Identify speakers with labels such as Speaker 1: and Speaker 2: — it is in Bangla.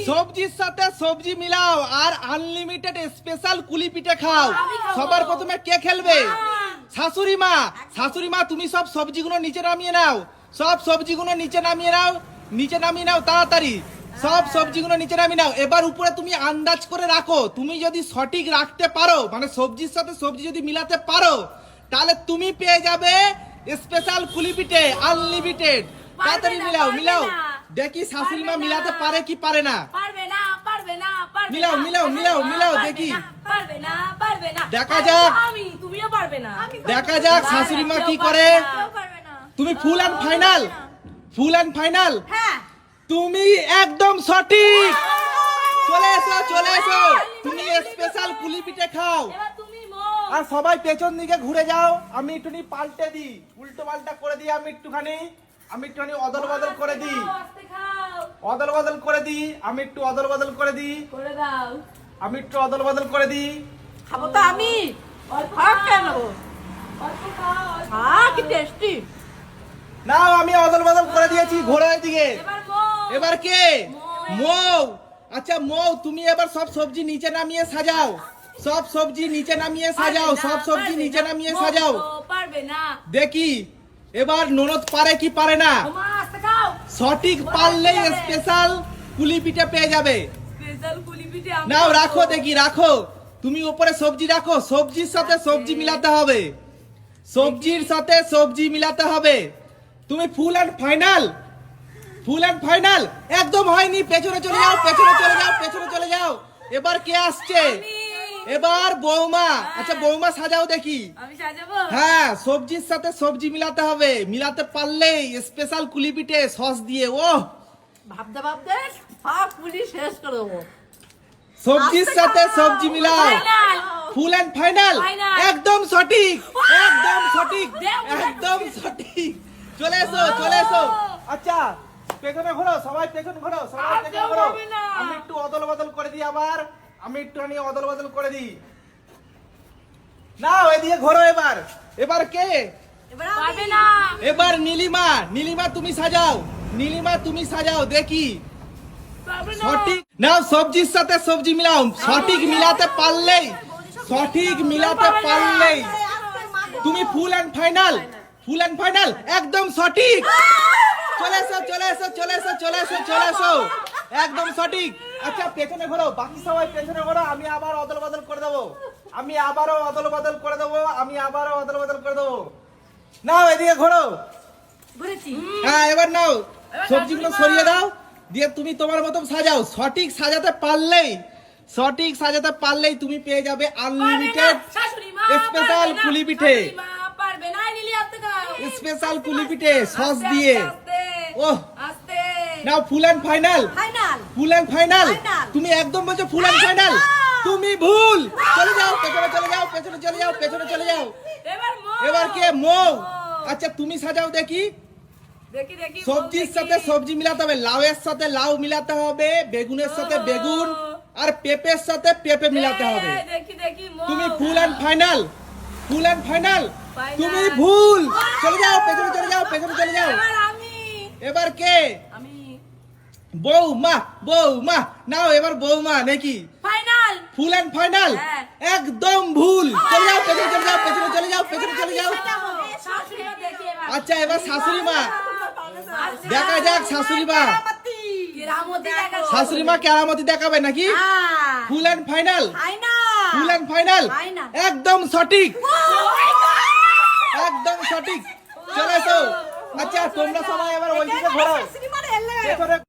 Speaker 1: সবজির সাথে সবজি মিলাও আর আনলিমিটেড স্পেশাল কুলি পিঠে খাও। সবার প্রথমে কে খেলবে? শাশুড়ি মা। শাশুড়ি মা তুমি সব সবজিগুলো নিচে নামিয়ে নাও, সব সবজিগুলো নিচে নামিয়ে নাও, নিচে নামিয়ে নাও তাড়াতাড়ি, সব সবজিগুলো নিচে নামিয়ে নাও। এবার উপরে তুমি আন্দাজ করে রাখো, তুমি যদি সঠিক রাখতে পারো মানে সবজির সাথে সবজি যদি মিলাতে পারো তাহলে তুমি পেয়ে যাবে স্পেশাল কুলি পিঠে আনলিমিটেড। তাড়াতাড়ি মিলাও মিলাও, দেখি শাশুড়ি মা মিলাতে পারে কি পারে না। মিলাও মিলাও মিলাও মিলাও দেখি, দেখা যাক, দেখা যাক শাশুড়ি মা কি করে। তুমি ফুল and final, full and final, তুমি একদম সঠিক। চলে এসো চলে এসো, তুমি স্পেশাল কুলি পিঠে খাও। আর সবাই পেছন দিকে ঘুরে যাও, আমি একটুখানি পাল্টে দিই, উল্টো পাল্টা করে দিই, আমি একটুখানি অদল বদল করে দিই, অদল বদল করে দিই, আমি একটু অদল বদল করে দিই, আমি একটু অদল বদল করে দিই।
Speaker 2: খাবো তো আমি, কেন কি টেস্টি।
Speaker 1: নাও আমি অদল বদল করে দিয়েছি ঘোড়ার দিকে। এবার কে? মৌ। আচ্ছা মৌ, তুমি এবার সব সবজি নিচে নামিয়ে সাজাও, সব সবজি নিচে নামিয়ে সাজাও, সব সবজি নিচে নামিয়ে সাজাও। দেখি এবার ননদ পারে কি পারে না। সঠিক পারলেই স্পেশাল কুলি পিঠে পেয়ে যাবে। নাও রাখো দেখি, রাখো, তুমি উপরে সবজি রাখো, সবজির সাথে সবজি মিলাতে হবে, সবজির সাথে সবজি মিলাতে হবে। তুমি ফুল and final, full and final একদম হয়নি, পেছনে চলে যাও, পেছনে চলে যাও, পেছনে চলে যাও। এবার কে আসছে? এবার বৌমা। আচ্ছা বৌমা সাজাও দেখি। হ্যাঁ, সবজির সাথে সবজি মিলাতে হবে, মিলাতে পারলেই স্পেশাল কুলি পিঠে সস দিয়ে। ও
Speaker 2: ভাবতে ভাবতে সব পুলি শেষ করে দেবো।
Speaker 1: সবজির সাথে সবজি মিলাও, ফুল অ্যান্ড ফাইনাল একদম সঠিক, একদম সঠিক, একদম সঠিক। চলে এসো চলে এসো। আচ্ছা পেছনে ঘোরো, সবাই পেছন ঘোরো, সবাই পেছন ঘোরো। আমি একটু অদল বদল করে দিই, আবার আমি একটুখানি অদল বদল করে দিই। নাও এদিকে ঘোরো। এবার এবার কে? এবার নীলিমা। নীলিমা তুমি সাজাও, নীলিমা তুমি সাজাও দেখি। সঠিক নাও, সবজির সাথে সবজি মিলাও, সঠিক মিলাতে পারলেই, সঠিক মিলাতে পারলেই তুমি ফুল and final, full and final একদম সঠিক। চলে এসো চলে এসো চলে এসো চলে এসো চলে এসো, একদম সঠিক। আচ্ছা পেছনে ঘোরো, বাকি সবাই পেছনে ঘোরো, আমি আবার অদল বদল করে দেবো, আমি আবারও অদল বদল করে দেবো, আমি আবারও অদল বদল করে দেবো। নাও এদিকে ঘোরো। হ্যাঁ এবার নাও, সবজিগুলো সরিয়ে দাও, দিয়ে তুমি তোমার মতো সাজাও। সঠিক সাজাতে পারলেই, সঠিক সাজাতে পারলেই তুমি পেয়ে যাবে আনলিমিটেড স্পেশাল কুলি পিঠে, স্পেশাল কুলি পিঠে সস দিয়ে। Oh now full and final, full and final. তুমি একদম বলছো ফুল অ্যান্ড ফাইনাল, তুমি ভুল। চলে যাও পেছনে চলে যাও, পেছনে চলে যাও, পেছনে চলে যাও। এবার কে? মৌ। আচ্ছা তুমি সাজাও দেখি। সবজির সাথে সবজি মিলাতে হবে, লাউয়ের সাথে লাউ মিলাতে হবে, বেগুনের সাথে বেগুন, আর পেঁপের সাথে পেঁপে মিলাতে হবে। তুমি ফুল and final, full and final, তুমি ভুল। চলে যাও পেছনে চলে যাও, পেছনে চলে যাও। এবার কে? বৌমা। বৌমা নাও, এবার বৌমা নাকি ফুল অ্যান্ড ফাইনাল একদম ভুল। চলে যাও পেছনে চলে যাও, পেছনে চলে যাও, পেছনে চলে যাও। আচ্ছা এবার শাশুড়ি মা, দেখা যাক শাশুড়ি মা, শাশুড়ি মা কেরামতি দেখাবে নাকি? ফুল and final, full and final একদম সঠিক, একদম সঠিক। চলে এসো। আচ্ছা তোমরা সবাই এবার ওই দিকে ঘোরাও।